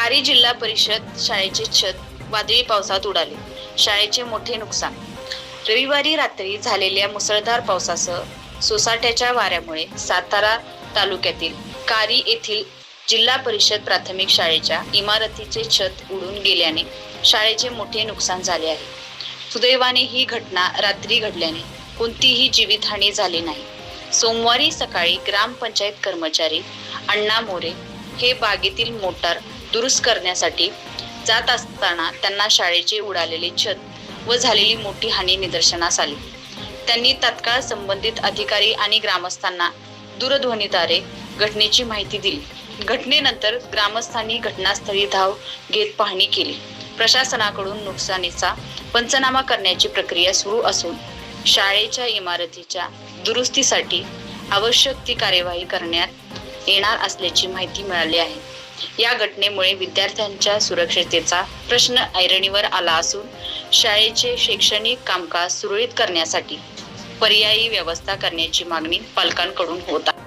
कारी जिल्हा परिषद शाळेचे छत वादळी पावसात उडाले. शाळेचे मोठे नुकसान. रविवारी रात्री झालेल्या मुसळधार पावसासह सोसाट्याच्या वाऱ्यामुळे सातारा तालुक्यातील कारी येथील जिल्हा परिषद प्राथमिक शाळेच्या इमारतीचे छत उडून गेल्याने शाळेचे मोठे नुकसान झाले आहे. सुदैवाने ही घटना रात्री घडल्याने कोणतीही जीवितहानी झाली नाही. सोमवारी सकाळी ग्रामपंचायत कर्मचारी अण्णा मोरे हे बागेतील मोटार दुरुस्त करण्यासाठी जात असताना त्यांना शाळेचे उडालेले छत व झालेली मोठी हानी निदर्शनास आली. त्यांनी तात्काळ संबंधित अधिकारी आणि ग्रामस्थांना दूरध्वनीद्वारे घटनेची माहिती दिली. घटनेनंतर ग्रामस्थांनी घटनास्थळी धाव घेत पाहणी केली. प्रशासनाकडून नुकसानीचा पंचनामा करण्याची प्रक्रिया सुरू असून शाळेच्या इमारतीच्या दुरुस्तीसाठी आवश्यक ती कार्यवाही करण्यात येणार असल्याची माहिती मिळाली आहे. या घटनेमुळे विद्यार्थ्यांच्या सुरक्षिततेचा प्रश्न ऐरणीवर आला असून शाळेचे शैक्षणिक कामकाज सुरळीत करण्यासाठी पर्यायी व्यवस्था करण्याची मागणी पालकांकडून होत आहे.